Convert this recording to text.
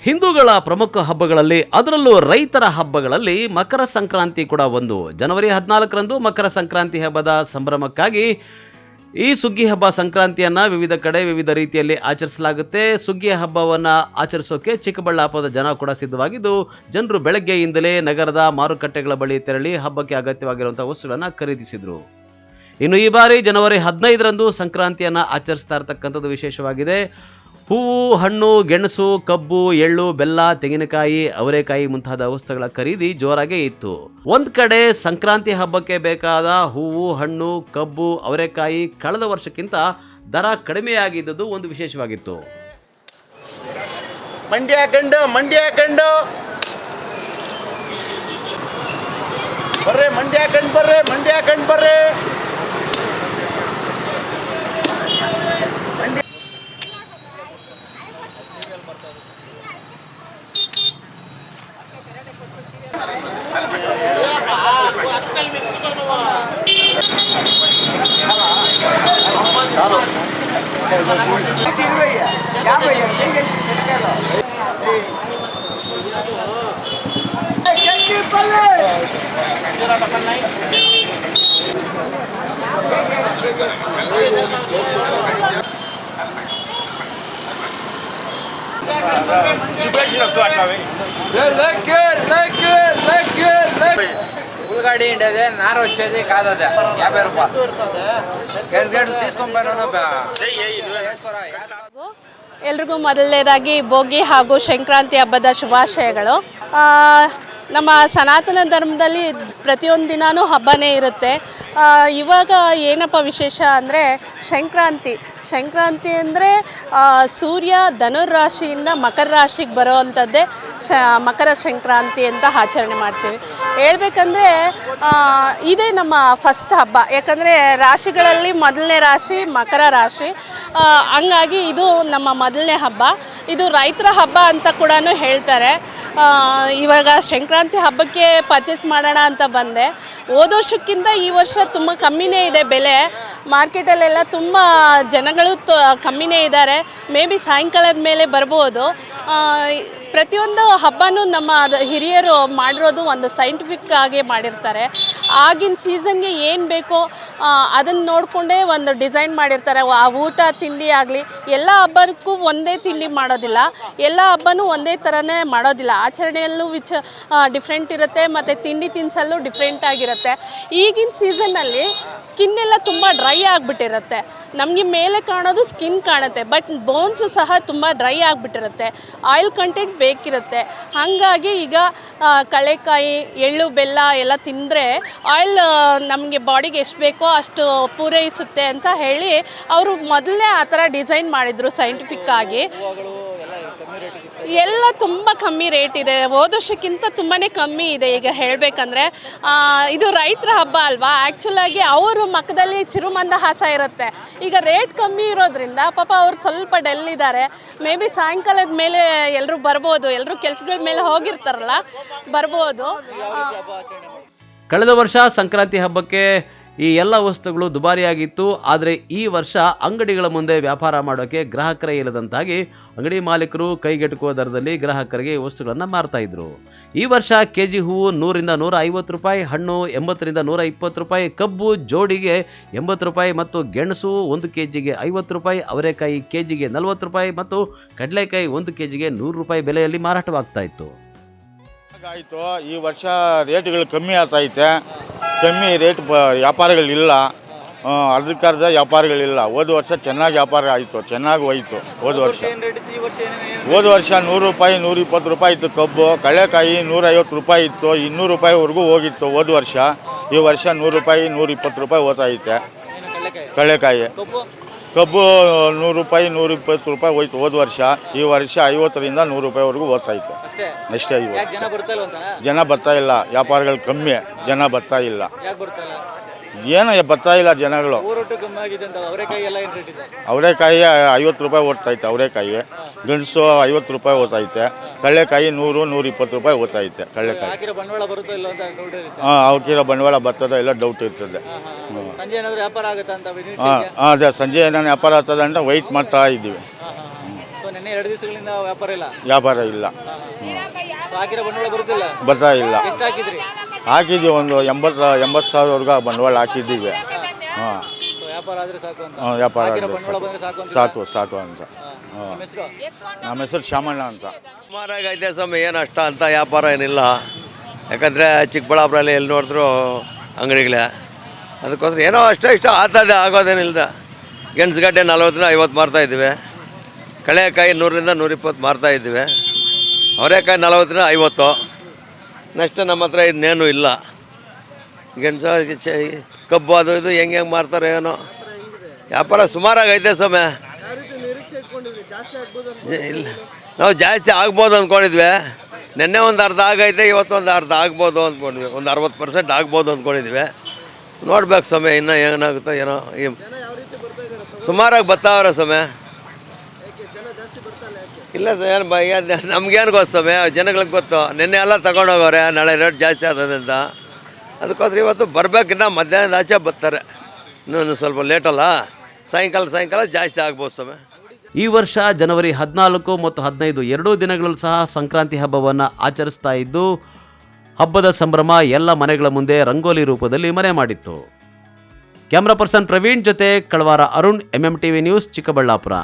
ಹಿಂದೂಗಳ ಪ್ರಮುಖ ಹಬ್ಬಗಳಲ್ಲಿ ಅದರಲ್ಲೂ ರೈತರ ಹಬ್ಬಗಳಲ್ಲಿ ಮಕರ ಸಂಕ್ರಾಂತಿ ಕೂಡ ಒಂದು. ಜನವರಿ 14ರಂದು ಮಕರ ಸಂಕ್ರಾಂತಿ ಹಬ್ಬದ ಸಂಭ್ರಮಕ್ಕಾಗಿ ಈ ಸುಗ್ಗಿ ಹಬ್ಬ ಸಂಕ್ರಾಂತಿಯನ್ನು ವಿವಿಧ ಕಡೆ ವಿವಿಧ ರೀತಿಯಲ್ಲಿ ಆಚರಿಸಲಾಗುತ್ತೆ. ಸುಗ್ಗಿ ಹಬ್ಬವನ್ನು ಆಚರಿಸೋಕೆ ಚಿಕ್ಕಬಳ್ಳಾಪುರದ ಜನ ಕೂಡ ಸಿದ್ಧವಾಗಿದ್ದು, ಜನರು ಬೆಳಗ್ಗೆಯಿಂದಲೇ ನಗರದ ಮಾರುಕಟ್ಟೆಗಳ ಬಳಿ ತೆರಳಿ ಹಬ್ಬಕ್ಕೆ ಅಗತ್ಯವಾಗಿರುವಂತಹ ವಸ್ತುಗಳನ್ನು ಖರೀದಿಸಿದರು. ಇನ್ನು ಈ ಬಾರಿ ಜನವರಿ 15ರಂದು ಸಂಕ್ರಾಂತಿಯನ್ನು ಆಚರಿಸ್ತಾ ಇರತಕ್ಕಂಥದ್ದು ವಿಶೇಷವಾಗಿದೆ. ಹೂವು, ಹಣ್ಣು, ಗೆಣಸು, ಕಬ್ಬು, ಎಳ್ಳು, ಬೆಲ್ಲ, ತೆಂಗಿನಕಾಯಿ, ಅವರೆಕಾಯಿ ಮುಂತಾದ ವಸ್ತುಗಳ ಖರೀದಿ ಜೋರಾಗೇ ಇತ್ತು. ಒಂದ್ ಕಡೆ ಸಂಕ್ರಾಂತಿ ಹಬ್ಬಕ್ಕೆ ಬೇಕಾದ ಹೂವು, ಹಣ್ಣು, ಕಬ್ಬು, ಅವರೆಕಾಯಿ ಕಳೆದ ವರ್ಷಕ್ಕಿಂತ ದರ ಕಡಿಮೆಯಾಗಿದ್ದು ಒಂದು ವಿಶೇಷವಾಗಿತ್ತು. ಮಂಡ್ಯ ಗಂಡು ಬರ್ರೆ, ಮಂಡ್ಯ ಗಂಡು ಬರ್ರೆ. ఉల్లిగడ్డ ఉండేది నార వచ్చేది కాదు, అది 50 రూపాయలు. గెస్గడ్డ తీసుకొని ಎಲ್ರಿಗೂ ಮೊದಲನೇದಾಗಿ ಭೋಗಿ ಹಾಗೂ ಸಂಕ್ರಾಂತಿ ಹಬ್ಬದ ಶುಭಾಶಯಗಳು. ನಮ್ಮ ಸನಾತನ ಧರ್ಮದಲ್ಲಿ ಪ್ರತಿಯೊಂದು ದಿನವೂ ಹಬ್ಬನೇ ಇರುತ್ತೆ. ಇವಾಗ ಏನಪ್ಪ ವಿಶೇಷ ಅಂದರೆ ಸಂಕ್ರಾಂತಿ ಅಂದರೆ ಸೂರ್ಯ ಧನುರಾಶಿಯಿಂದ ಮಕರ ರಾಶಿಗೆ ಬರೋವಂಥದ್ದೇ ಮಕರ ಸಂಕ್ರಾಂತಿ ಅಂತ ಆಚರಣೆ ಮಾಡ್ತೀವಿ. ಹೇಳ್ಬೇಕಂದ್ರೆ ಇದೇ ನಮ್ಮ ಫಸ್ಟ್ ಹಬ್ಬ, ಯಾಕಂದರೆ ರಾಶಿಗಳಲ್ಲಿ ಮೊದಲನೇ ರಾಶಿ ಮಕರ ರಾಶಿ. ಹಂಗಾಗಿ ಇದು ನಮ್ಮ ಮೊದಲನೇ ಹಬ್ಬ. ಇದು ರೈತರ ಹಬ್ಬ ಅಂತ ಕೂಡ ಹೇಳ್ತಾರೆ. ಇವಾಗ ಸಂಕ್ರಾಂತಿ ಹಬ್ಬಕ್ಕೆ ಪರ್ಚೇಸ್ ಮಾಡೋಣ ಅಂತ ಬಂದೆ. ಹೋದ ವರ್ಷಕ್ಕಿಂತ ಈ ವರ್ಷ ತುಂಬ ಕಮ್ಮಿನೇ ಇದೆ ಬೆಲೆ. ಮಾರ್ಕೆಟಲ್ಲೆಲ್ಲ ತುಂಬ ಜನಗಳು ಕಮ್ಮಿನೇ ಇದ್ದಾರೆ. ಮೇ ಬಿ ಸಾಯಂಕಾಲದ ಮೇಲೆ ಬರ್ಬೋದು. ಪ್ರತಿಯೊಂದು ಹಬ್ಬನೂ ನಮ್ಮ ಹಿರಿಯರು ಮಾಡಿರೋದು ಒಂದು ಸೈಂಟಿಫಿಕ್ ಆಗಿ ಮಾಡಿರ್ತಾರೆ. ಆಗಿನ ಸೀಸನ್ಗೆ ಏನು ಬೇಕೋ ಅದನ್ನು ನೋಡಿಕೊಂಡೇ ಒಂದು ಡಿಸೈನ್ ಮಾಡಿರ್ತಾರೆ. ಆ ಊಟ ತಿಂಡಿ ಆಗಲಿ, ಎಲ್ಲ ಹಬ್ಬಕ್ಕೂ ಒಂದೇ ತಿಂಡಿ ಮಾಡೋದಿಲ್ಲ, ಎಲ್ಲ ಹಬ್ಬನೂ ಒಂದೇ ಥರನೇ ಮಾಡೋದಿಲ್ಲ. ಆಚರಣೆಯಲ್ಲೂ ಡಿಫ್ರೆಂಟ್ ಇರುತ್ತೆ, ಮತ್ತು ತಿಂಡಿ ತಿನಿಸಲ್ಲೂ ಡಿಫ್ರೆಂಟ್ ಆಗಿರುತ್ತೆ. ಈಗಿನ ಸೀಸನ್ನಲ್ಲಿ ಸ್ಕಿನ್ ಎಲ್ಲ ತುಂಬ ಡ್ರೈ ಆಗಿಬಿಟ್ಟಿರುತ್ತೆ. ನಮಗೆ ಮೇಲೆ ಕಾಣೋದು ಸ್ಕಿನ್ ಕಾಣುತ್ತೆ, ಬಟ್ ಬೋನ್ಸ್ ಸಹ ತುಂಬ ಡ್ರೈ ಆಗಿಬಿಟ್ಟಿರುತ್ತೆ. ಆಯಿಲ್ ಕಂಟೆಂಟ್ ಬೇಕಿರುತ್ತೆ. ಹಾಗಾಗಿ ಈಗ ಕಳೆಕಾಯಿ, ಎಳ್ಳು, ಬೆಲ್ಲ ಎಲ್ಲ ತಿಂದರೆ ಆಯಿಲ್ ನಮಗೆ ಬಾಡಿಗೆ ಎಷ್ಟು ಬೇಕೋ ಅಷ್ಟು ಪೂರೈಸುತ್ತೆ ಅಂತ ಹೇಳಿ ಅವರು ಮೊದಲೇ ಆ ಥರ ಡಿಸೈನ್ ಮಾಡಿದರು ಸೈಂಟಿಫಿಕ್ ಆಗಿ. ಎಲ್ಲ ತುಂಬ ಕಮ್ಮಿ ರೇಟ್ ಇದೆ, ಹೋದ ವರ್ಷಕ್ಕಿಂತ ತುಂಬಾ ಕಮ್ಮಿ ಇದೆ. ಈಗ ಹೇಳಬೇಕಂದ್ರೆ ಇದು ರೈತರ ಹಬ್ಬ ಅಲ್ವಾ, ಆ್ಯಕ್ಚುಲಾಗಿ ಅವರು ಮಕ್ಕದಲ್ಲಿ ಚಿರುಮಂದಹಾಸ ಇರುತ್ತೆ. ಈಗ ರೇಟ್ ಕಮ್ಮಿ ಇರೋದ್ರಿಂದ ಪಾಪ ಅವ್ರು ಸ್ವಲ್ಪ ಡಲ್ ಇದ್ದಾರೆ. ಮೇ ಬಿ ಸಾಯಂಕಾಲದ ಮೇಲೆ ಎಲ್ಲರೂ ಬರ್ಬೋದು, ಎಲ್ಲರೂ ಕೆಲಸಗಳ ಮೇಲೆ ಹೋಗಿರ್ತಾರಲ್ಲ, ಬರ್ಬೋದು. ಕಳೆದ ವರ್ಷ ಸಂಕ್ರಾಂತಿ ಹಬ್ಬಕ್ಕೆ ಈ ಎಲ್ಲ ವಸ್ತುಗಳು ದುಬಾರಿಯಾಗಿತ್ತು. ಆದರೆ ಈ ವರ್ಷ ಅಂಗಡಿಗಳ ಮುಂದೆ ವ್ಯಾಪಾರ ಮಾಡೋಕ್ಕೆ ಗ್ರಾಹಕರೇ ಇಲ್ಲದಂತಾಗಿ ಅಂಗಡಿ ಮಾಲೀಕರು ಕೈಗೆಟುಕುವ ದರದಲ್ಲಿ ಗ್ರಾಹಕರಿಗೆ ವಸ್ತುಗಳನ್ನು ಮಾರ್ತಾ ಇದ್ರು. ಈ ವರ್ಷ ಕೆಜಿ ಹೂವು 100ರಿಂದ 150 ರೂಪಾಯಿ, ಹಣ್ಣು 80ರಿಂದ 120 ರೂಪಾಯಿ, ಕಬ್ಬು ಜೋಡಿಗೆ 80 ರೂಪಾಯಿ ಮತ್ತು ಗೆಣಸು 1 ಕೆಜಿಗೆ 50 ರೂಪಾಯಿ, ಅವರೆಕಾಯಿ ಕೆಜಿಗೆ 40 ರೂಪಾಯಿ ಮತ್ತು ಕಡಲೆಕಾಯಿ 1 ಕೆಜಿಗೆ 100 ರೂಪಾಯಿ ಬೆಲೆಯಲ್ಲಿ ಮಾರಾಟವಾಗ್ತಾ ಇತ್ತು. ಆಯಿತು, ಈ ವರ್ಷ ರೇಟ್ಗಳು ಕಮ್ಮಿ ಆಗ್ತೈತೆ. ಕಮ್ಮಿ ರೇಟ್ ವ್ಯಾಪಾರಗಳಿಲ್ಲ, ಅರ್ಧಕ್ಕರ್ಧ ವ್ಯಾಪಾರಗಳಿಲ್ಲ. ಹೋದ ವರ್ಷ ಚೆನ್ನಾಗಿ ವ್ಯಾಪಾರ ಆಯಿತು, ಚೆನ್ನಾಗಿ ಹೋಯಿತು. ಹೋದ ವರ್ಷ 100 ರೂಪಾಯಿ 120 ರೂಪಾಯಿ ಇತ್ತು ಕಬ್ಬು. ಕಡಲೆಕಾಯಿ 150 ರೂಪಾಯಿ ಇತ್ತು, 200 ರೂಪಾಯಿವರೆಗೂ ಹೋಗಿತ್ತು ಹೋದ ವರ್ಷ. ಈ ವರ್ಷ 100 ರೂಪಾಯಿ 120 ರೂಪಾಯಿ ಹೋಗ್ತೈತೆ ಕಡಲೆಕಾಯಿ. ಕಬ್ಬು 100 ರೂಪಾಯಿ 120 ರೂಪಾಯಿ ಹೋಯ್ತು ಹೋದ ವರ್ಷ. ಈ ವರ್ಷ 50ರಿಂದ 100 ರೂಪಾಯಿವರೆಗೂ ಹೋಗ್ತೈತೆ ಅಷ್ಟೇ. ಜನ ಬರ್ತಾ ಇಲ್ಲ, ವ್ಯಾಪಾರಗಳು ಕಮ್ಮಿ, ಜನ ಬರ್ತಾ ಇಲ್ಲ. ಏನು ಬರ್ತಾ ಇಲ್ಲ ಜನಗಳು. ಅವರೆಕಾಯಿ 50 ರೂಪಾಯಿ ಓಡ್ತೈತೆ, ಅವರೆಕಾಯಿ. ಗೆಣಸು 50 ರೂಪಾಯಿ ಓದ್ತೈತೆ. ಕಡಲೆಕಾಯಿ 100 120 ರೂಪಾಯಿ ಓದ್ತೈತೆ ಕಡಲೆಕಾಯಿ. ಹಾಕಿರೋ ಬಂಡವಾಳ ಬರ್ತದೆ ಇಲ್ಲ ಡೌಟ್ ಇರ್ತದೆ. ಅದೇ ಸಂಜೆ ಏನಾದ್ರು ವ್ಯಾಪಾರ ಆಗ್ತದೆ ಅಂತ ವೆಯ್ಟ್ ಮಾಡ್ತಾ ಇದ್ದೀವಿ. ನೆನ್ನೆ 2 ದಿವಸಗಳಿಂದ ವ್ಯಾಪಾರ ಇಲ್ಲ. ವ್ಯಾಪಾರ ಇಲ್ಲ. ಹಾಕಿರೋ ಬಂಡವಾಳ ಬರುತ್ತಿಲ್ಲ. ಬರ್ತಾ ಇಲ್ಲ. ಎಷ್ಟು ಹಾಕಿದ್ರಿ? ಹಾಕಿದ್ದೀವಿ ಒಂದು 80,000 ಬಂಡವಾಳ ಹಾಕಿದ್ದೀವಿ. ಹಾಂ, ವ್ಯಾಪಾರ ಆದರೆ ಸಾಕು ಅಂತ. ವ್ಯಾಪಾರ ಹಾಕಿರೋ ಆದರೆ ಬಂಡವಾಳ ಬಂದರೆ ಸಾಕು ಅಂತ. ಸಾಕು ಅಂತ. ನಿಮ್ಮ ಹೆಸರು? ನಮ್ಮ ಹೆಸರು ಶಾಮಣ್ಣ ಅಂತ. ಸುಮಾರಾಗೈತೆ ಸ್ವಾಮಿ, ಏನು ಅಷ್ಟ ಅಂತ ವ್ಯಾಪಾರ ಏನಿಲ್ಲ. ಯಾಕಂದರೆ ಚಿಕ್ಕಬಳ್ಳಾಪುರಲ್ಲಿ ಎಲ್ಲಿ ನೋಡಿದ್ರು ಅಂಗಡಿಗಳೇ. ಅದಕ್ಕೋಸ್ಕರ ಏನೋ ಅಷ್ಟೇ ಇಷ್ಟ ಆಗ್ತದೆ, ಆಗೋದೇನಿಲ್ಲ. ಗೆಣಸುಗಡ್ಡೆ 40-50 ಮಾರ್ತಾಯಿದ್ದೀವಿ. ಕಳೆಕಾಯಿ 100ರಿಂದ 120 ಮಾರ್ತಾಯಿದ್ದೀವಿ. ಅವರೆಕಾಯಿ 40-50. ನೆಕ್ಸ್ಟ್ ನಮ್ಮ ಹತ್ರ ಇನ್ನೇನು ಇಲ್ಲ. ಗೆಣಸು ಕಬ್ಬು ಅದು ಇದು ಹೆಂಗೆ ಮಾರ್ತಾರೆ ಏನೋ. ವ್ಯಾಪಾರ ಸುಮಾರಾಗೈತೆ ಸ್ವಾಮಿ. ಇಲ್ಲ, ನಾವು ಜಾಸ್ತಿ ಆಗ್ಬೋದು ಅಂದ್ಕೊಂಡಿದ್ವಿ. ನೆನ್ನೆ ಒಂದು ಅರ್ಧ ಆಗೈತೆ, ಇವತ್ತು ಒಂದು ಅರ್ಧ ಆಗ್ಬೋದು ಅಂದ್ಕೊಂಡಿದ್ವಿ. ಒಂದು 60% ಆಗ್ಬೋದು ಅಂದ್ಕೊಂಡಿದ್ವಿ. ನೋಡ್ಬೇಕು ಸ್ವಾಮಿ, ಇನ್ನೂ ಏನಾಗುತ್ತೋ ಏನೋ. ಸುಮಾರಾಗಿ ಬರ್ತಾವ್ರೆ ಸ್ವಾಮಿ. ಇಲ್ಲ ಏನು ನಮ್ಗೇನು ಗೊತ್ತು ಸ್ವಾಮಿ, ಜನಗಳಿಗೆ ಗೊತ್ತು. ನಿನ್ನೆ ಎಲ್ಲ ತಗೊಂಡೋಗವ್ರೆ, ನಾಳೆ ರೇಟ್ ಜಾಸ್ತಿ ಆಗ್ತದೆ ಅಂತ. ಅದಕ್ಕೋಸ್ಕರ ಇವತ್ತು ಬರಬೇಕಿನ್ನ ಮಧ್ಯಾಹ್ನದ ಆಚೆ ಬರ್ತಾರೆ. ಇನ್ನೂ ಸ್ವಲ್ಪ ಲೇಟಲ್ಲ, ಸಾಯಂಕಾಲ ಜಾಸ್ತಿ ಆಗ್ಬೋದು ಸ್ವಾಮಿ. ಈ ವರ್ಷ ಜನವರಿ 14 ಮತ್ತು 15 ಎರಡೂ ದಿನಗಳಲ್ಲೂ ಸಹ ಸಂಕ್ರಾಂತಿ ಹಬ್ಬವನ್ನು ಆಚರಿಸ್ತಾ ಇದ್ದು, ಹಬ್ಬದ ಸಂಭ್ರಮ ಎಲ್ಲ ಮನೆಗಳ ಮುಂದೆ ರಂಗೋಲಿ ರೂಪದಲ್ಲಿ ಮನೆ ಮಾಡಿತ್ತು. ಕ್ಯಾಮ್ರಾ ಪರ್ಸನ್ ಪ್ರವೀಣ್ ಜೊತೆ ಕಳವಾರ ಅರುಣ್, MMTV ನ್ಯೂಸ್, ಚಿಕ್ಕಬಳ್ಳಾಪುರ.